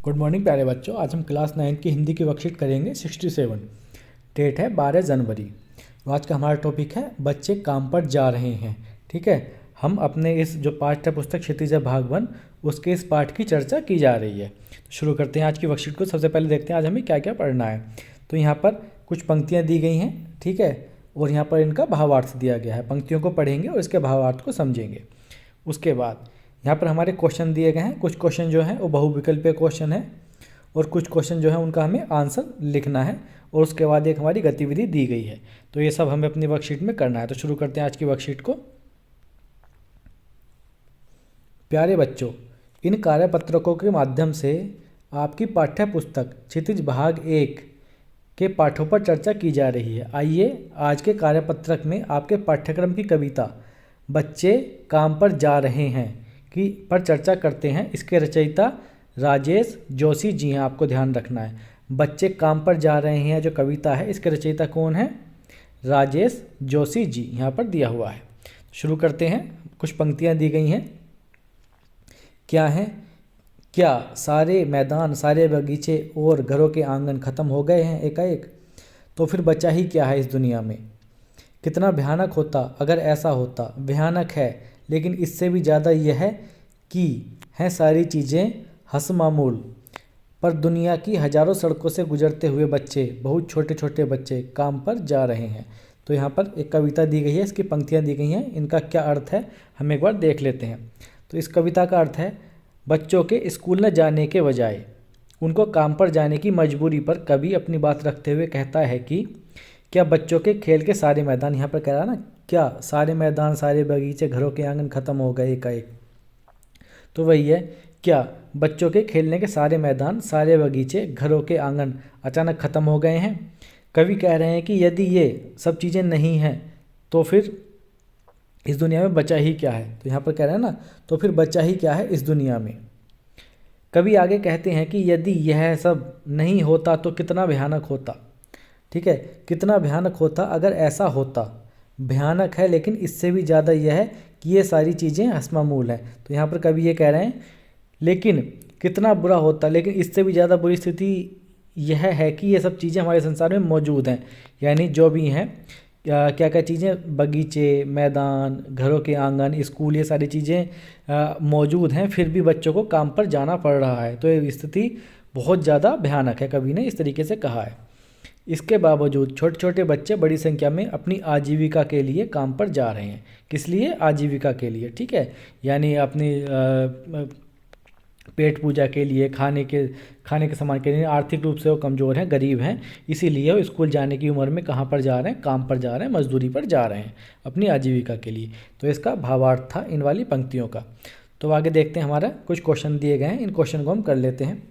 Good morning प्यारे बच्चों। आज हम क्लास 9 की हिंदी की वर्कशीट करेंगे 67। डेट है 12 जनवरी। तो आज का हमारा टॉपिक है बच्चे काम पर जा रहे हैं। ठीक है, हम अपने इस जो पाठ्य पुस्तक क्षितिज भाग 1 उसके इस पाठ की चर्चा की जा रही है। तो शुरू करते हैं आज की वर्कशीट को। सबसे पहले देखते हैं आज हमें क्या क्या पढ़ना है। तो यहाँ पर कुछ पंक्तियाँ दी गई हैं, ठीक है, और यहाँ पर इनका भावार्थ दिया गया है। पंक्तियों को पढ़ेंगे और इसके भावार्थ को समझेंगे। उसके बाद यहाँ पर हमारे क्वेश्चन दिए गए हैं। कुछ क्वेश्चन जो हैं वो बहुविकल्पीय क्वेश्चन है और कुछ क्वेश्चन जो है उनका हमें आंसर लिखना है, और उसके बाद एक हमारी गतिविधि दी गई है। तो ये सब हमें अपनी वर्कशीट में करना है। तो शुरू करते हैं आज की वर्कशीट को। प्यारे बच्चों, इन कार्यपत्रकों के माध्यम से आपकी पाठ्य पुस्तक क्षितिज भाग 1 के पाठों पर चर्चा की जा रही है। आइए आज के कार्यपत्रक में आपके पाठ्यक्रम की कविता बच्चे काम पर जा रहे हैं की पर चर्चा करते हैं। इसके रचयिता राजेश जोशी जी हैं, आपको ध्यान रखना है। बच्चे काम पर जा रहे हैं जो कविता है, इसके रचयिता कौन है? राजेश जोशी जी, यहाँ पर दिया हुआ है। शुरू करते हैं। कुछ पंक्तियाँ दी गई हैं। क्या हैं? क्या सारे मैदान, सारे बगीचे और घरों के आंगन खत्म हो गए हैं एकाएक? तो फिर बचा ही क्या है इस दुनिया में? कितना भयानक होता अगर ऐसा होता। भयानक है, लेकिन इससे भी ज़्यादा यह है कि हैं सारी चीज़ें हंसमामूल, पर दुनिया की हज़ारों सड़कों से गुजरते हुए बच्चे, बहुत छोटे छोटे बच्चे काम पर जा रहे हैं। तो यहाँ पर एक कविता दी गई है, इसकी पंक्तियाँ दी गई हैं। इनका क्या अर्थ है हम एक बार देख लेते हैं। तो इस कविता का अर्थ है, बच्चों के स्कूल न जाने के बजाय उनको काम पर जाने की मजबूरी पर कवि अपनी बात रखते हुए कहता है कि क्या बच्चों के खेल के सारे मैदान, यहाँ पर कह रहा है ना, क्या सारे मैदान, सारे बगीचे, घरों के आंगन खत्म हो गए एकाएक? तो वही है, क्या बच्चों के खेलने के सारे मैदान, सारे बगीचे, घरों के आंगन अचानक खत्म हो गए हैं? कवि कह रहे हैं कि यदि ये सब चीज़ें नहीं हैं तो फिर इस दुनिया में बचा ही क्या है? तो यहाँ पर कह रहे हैं ना, तो फिर बचा ही क्या है इस दुनिया में? कवि आगे कहते हैं कि यदि यह सब नहीं होता तो कितना भयानक होता। ठीक है, कितना भयानक होता अगर ऐसा होता। भयानक है, लेकिन इससे भी ज़्यादा यह है कि ये सारी चीज़ें हंसमामूल हैं। तो यहाँ पर कवि ये कह रहे हैं, लेकिन कितना बुरा होता, लेकिन इससे भी ज़्यादा बुरी स्थिति यह है कि ये सब चीज़ें हमारे संसार में मौजूद हैं। यानी जो भी हैं, क्या क्या चीज़ें, बगीचे, मैदान, घरों के आंगन, स्कूल, ये सारी चीज़ें मौजूद हैं, फिर भी बच्चों को काम पर जाना पड़ रहा है। तो ये स्थिति बहुत ज़्यादा भयानक है, कवि ने इस तरीके से कहा है। इसके बावजूद छोटे छोटे बच्चे बड़ी संख्या में अपनी आजीविका के लिए काम पर जा रहे हैं। किस लिए? आजीविका के लिए। ठीक है, यानी अपनी पेट पूजा के लिए, खाने के सामान के लिए। आर्थिक रूप से वो कमज़ोर हैं, गरीब हैं, इसीलिए वो स्कूल जाने की उम्र में कहाँ पर जा रहे हैं? काम पर जा रहे हैं, मजदूरी पर जा रहे हैं अपनी आजीविका के लिए। तो इसका भावार्थ था इन वाली पंक्तियों का। तो आगे देखते हैं, हमारा कुछ क्वेश्चन दिए गए हैं, इन क्वेश्चन को हम कर लेते हैं।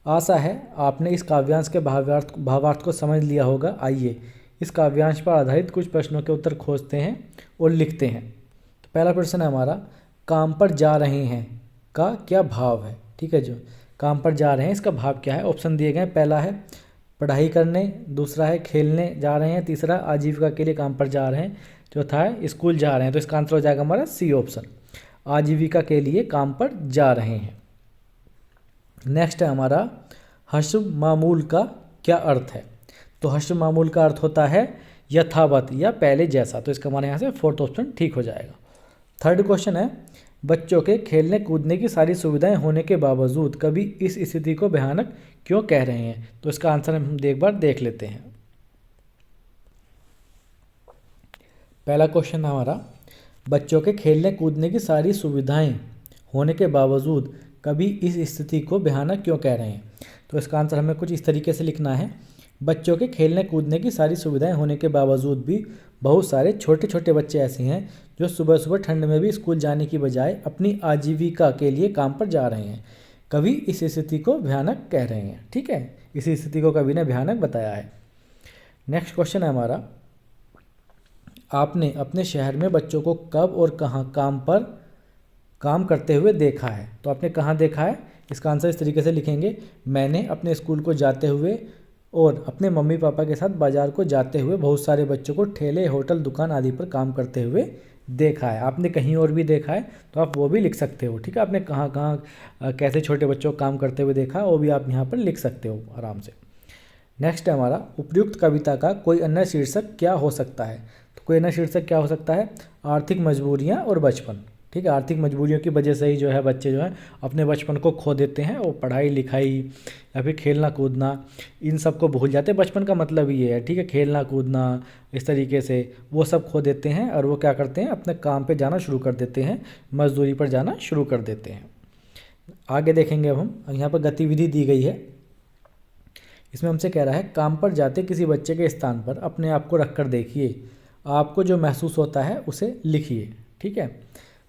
आशा है आपने इस काव्यांश के भावार्थ को समझ लिया होगा। आइए इस काव्यांश पर आधारित कुछ प्रश्नों के उत्तर खोजते हैं और लिखते हैं। तो पहला प्रश्न है हमारा, काम पर जा रहे हैं का क्या भाव है? ठीक है, जो काम पर जा रहे हैं इसका भाव क्या है? ऑप्शन दिए गए हैं। पहला है पढ़ाई करने, दूसरा है खेलने जा रहे हैं, तीसरा आजीविका के लिए काम पर जा रहे हैं, चौथा है स्कूल जा रहे हैं। तो इसका आंसर हो जाएगा हमारा सी ऑप्शन, आजीविका के लिए काम पर जा रहे हैं। नेक्स्ट है हमारा, हश्र मामूल का क्या अर्थ है? तो हश्र मामूल का अर्थ होता है यथावत या पहले जैसा। तो इसका हमारे यहाँ से फोर्थ ऑप्शन ठीक हो जाएगा। थर्ड क्वेश्चन है, बच्चों के खेलने कूदने की सारी सुविधाएं होने के बावजूद कभी इस स्थिति को भयानक क्यों कह रहे हैं? तो इसका आंसर हम एक बार देख लेते हैं। पहला क्वेश्चन है हमारा, बच्चों के खेलने कूदने की सारी सुविधाएं होने के बावजूद कभी इस स्थिति को भयानक क्यों कह रहे हैं? तो इसका आंसर हमें कुछ इस तरीके से लिखना है, बच्चों के खेलने कूदने की सारी सुविधाएं होने के बावजूद भी बहुत सारे छोटे छोटे बच्चे ऐसे हैं जो सुबह सुबह ठंड में भी स्कूल जाने की बजाय अपनी आजीविका के लिए काम पर जा रहे हैं। कभी इस स्थिति को भयानक कह रहे हैं। ठीक है, इसी स्थिति को कवि ने भयानक बताया है। नेक्स्ट क्वेश्चन है हमारा, आपने अपने शहर में बच्चों को कब और कहाँ काम करते हुए देखा है? तो आपने कहाँ देखा है? इसका आंसर इस तरीके से लिखेंगे, मैंने अपने स्कूल को जाते हुए और अपने मम्मी पापा के साथ बाज़ार को जाते हुए बहुत सारे बच्चों को ठेले, होटल, दुकान आदि पर काम करते हुए देखा है। आपने कहीं और भी देखा है तो आप वो भी लिख सकते हो, ठीक है। आपने कहाँ कहाँ कैसे छोटे बच्चों को काम करते हुए देखा, वो भी आप यहाँ पर लिख सकते हो आराम से। नेक्स्ट है हमारा, उपयुक्त कविता का कोई अन्य शीर्षक क्या हो सकता है। तो कोई अन्य शीर्षक क्या हो सकता है, आर्थिक मजबूरियाँ और बचपन, ठीक है। आर्थिक मजबूरियों की वजह से ही जो है बच्चे जो है अपने बचपन को खो देते हैं, और पढ़ाई लिखाई या फिर खेलना कूदना इन सब को भूल जाते हैं। बचपन का मतलब ही ये है, ठीक है, खेलना कूदना इस तरीके से वो सब खो देते हैं, और वो क्या करते हैं, अपने काम पे जाना शुरू कर देते हैं, मजदूरी पर जाना शुरू कर देते हैं। आगे देखेंगे अब हम, यहाँ पर गतिविधि दी गई है, इसमें हमसे कह रहा है काम पर जाते किसी बच्चे के स्थान पर अपने आप को रख कर देखिए, आपको जो महसूस होता है उसे लिखिए, ठीक है।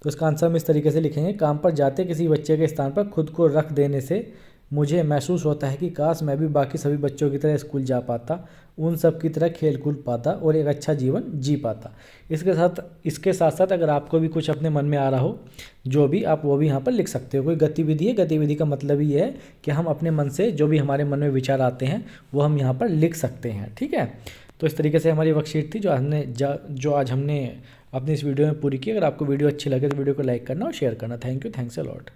तो इसका आंसर हम इस तरीके से लिखेंगे, काम पर जाते किसी बच्चे के स्थान पर खुद को रख देने से मुझे महसूस होता है कि काश मैं भी बाकी सभी बच्चों की तरह स्कूल जा पाता, उन सब की तरह खेल कूद पाता और एक अच्छा जीवन जी पाता। इसके साथ साथ अगर आपको भी कुछ अपने मन में आ रहा हो जो भी, आप वो भी यहाँ पर लिख सकते हो। कोई गतिविधि है, गतिविधि का मतलब ही है कि हम अपने मन से जो भी हमारे मन में विचार आते हैं वो हम यहाँ पर लिख सकते हैं, ठीक है। तो इस तरीके से हमारी वर्कशीट थी जो आज हमने अपनी इस वीडियो में पूरी की। अगर आपको वीडियो अच्छी लगे तो वीडियो को लाइक करना और शेयर करना। Thank you, thanks a lot.